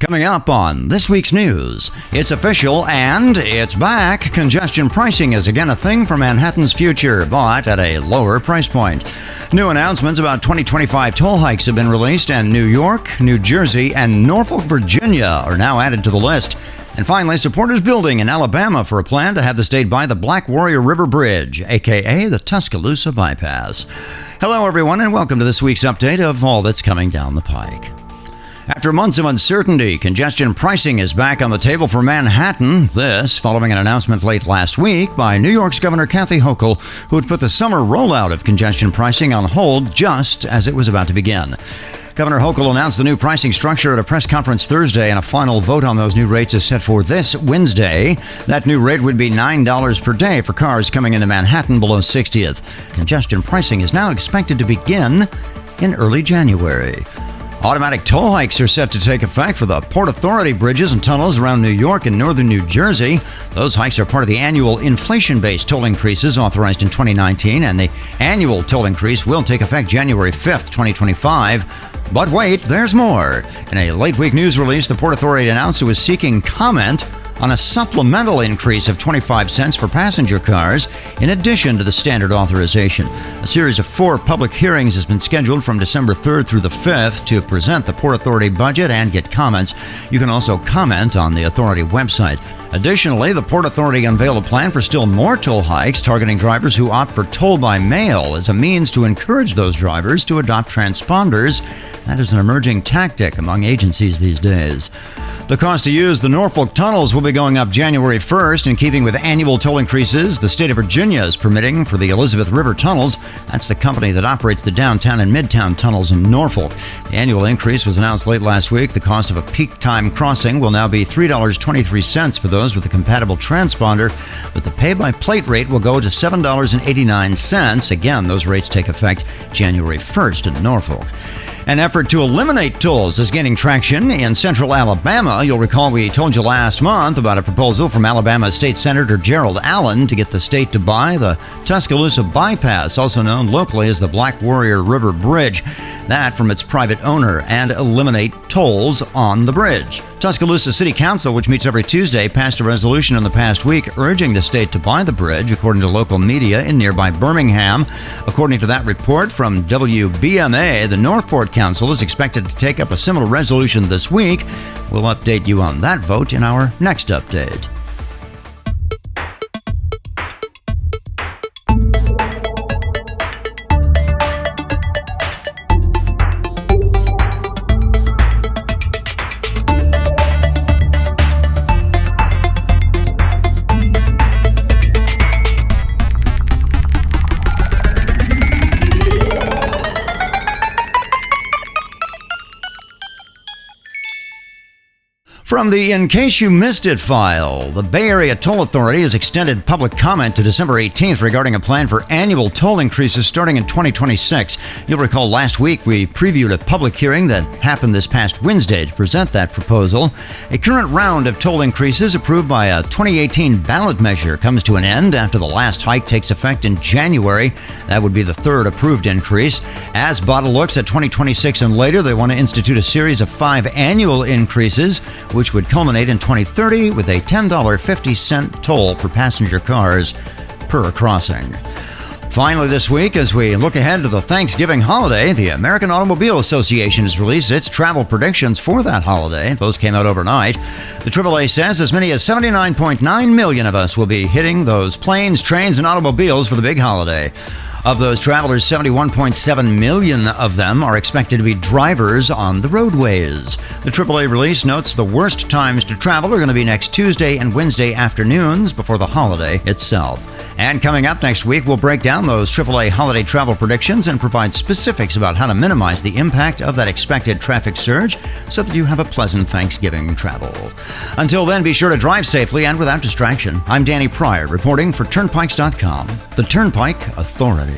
Coming up on this week's news, it's official and it's back. Congestion pricing is again a thing for Manhattan's future, but at a lower price point. New announcements about 2025 toll hikes have been released, and New York, New Jersey, and Norfolk, Virginia are now added to the list. And finally, support is building in Alabama for a plan to have the state buy the Black Warrior River Bridge, aka the Tuscaloosa bypass. Hello, everyone, and welcome to this week's update of all that's coming down the pike. After months of uncertainty, congestion pricing is back on the table for Manhattan. This following an announcement late last week by New York's Governor Kathy Hochul, who had put the summer rollout of congestion pricing on hold just as it was about to begin. Governor Hochul announced the new pricing structure at a press conference Thursday, and a final vote on those new rates is set for this Wednesday. That new rate would be $9 per day for cars coming into Manhattan below 60th. Congestion pricing is now expected to begin in early January. Automatic toll hikes are set to take effect for the Port Authority bridges and tunnels around New York and northern New Jersey. Those hikes are part of the annual inflation-based toll increases authorized in 2019, and the annual toll increase will take effect January 5th, 2025. But wait, there's more. In a late-week news release, the Port Authority announced it was seeking comment on a supplemental increase of 25 cents for passenger cars, in addition to the standard authorization. A series of 4 public hearings has been scheduled from December 3rd through the 5th to present the Port Authority budget and get comments. You can also comment on the Authority website. Additionally, the Port Authority unveiled a plan for still more toll hikes, targeting drivers who opt for toll by mail as a means to encourage those drivers to adopt transponders. That is an emerging tactic among agencies these days. The cost to use the Norfolk tunnels will be going up January 1st. In keeping with annual toll increases, the state of Virginia is permitting for the Elizabeth River tunnels. That's the company that operates the downtown and midtown tunnels in Norfolk. The annual increase was announced late last week. The cost of a peak time crossing will now be $3.23 for those with a compatible transponder, but the pay-by-plate rate will go to $7.89. Again, those rates take effect January 1st in Norfolk. An effort to eliminate tolls is gaining traction in central Alabama. You'll recall we told you last month about a proposal from Alabama State Senator Gerald Allen to get the state to buy the Tuscaloosa bypass, also known locally as the Black Warrior River Bridge, that from its private owner, and eliminate tolls on the bridge. Tuscaloosa City Council, which meets every Tuesday, passed a resolution in the past week urging the state to buy the bridge, according to local media in nearby Birmingham. According to that report from WBMA, the Northport Council is expected to take up a similar resolution this week. We'll update you on that vote in our next update. From the In Case You Missed It file, the Bay Area Toll Authority has extended public comment to December 18th regarding a plan for annual toll increases starting in 2026. You'll recall last week we previewed a public hearing that happened this past Wednesday to present that proposal. A current round of toll increases approved by a 2018 ballot measure comes to an end after the last hike takes effect in January. That would be the third approved increase. As BOTA looks at 2026 and later, they want to institute a series of 5 annual increases, which would culminate in 2030 with a $10.50 toll for passenger cars per crossing. Finally this week, as we look ahead to the Thanksgiving holiday, the American Automobile Association has released its travel predictions for that holiday. Those came out overnight. The AAA says as many as 79.9 million of us will be hitting those planes, trains, and automobiles for the big holiday. Of those travelers, 71.7 million of them are expected to be drivers on the roadways. The AAA release notes the worst times to travel are going to be next Tuesday and Wednesday afternoons before the holiday itself. And coming up next week, we'll break down those AAA holiday travel predictions and provide specifics about how to minimize the impact of that expected traffic surge so that you have a pleasant Thanksgiving travel. Until then, be sure to drive safely and without distraction. I'm Danny Pryor, reporting for Turnpikes.com, the Turnpike Authority.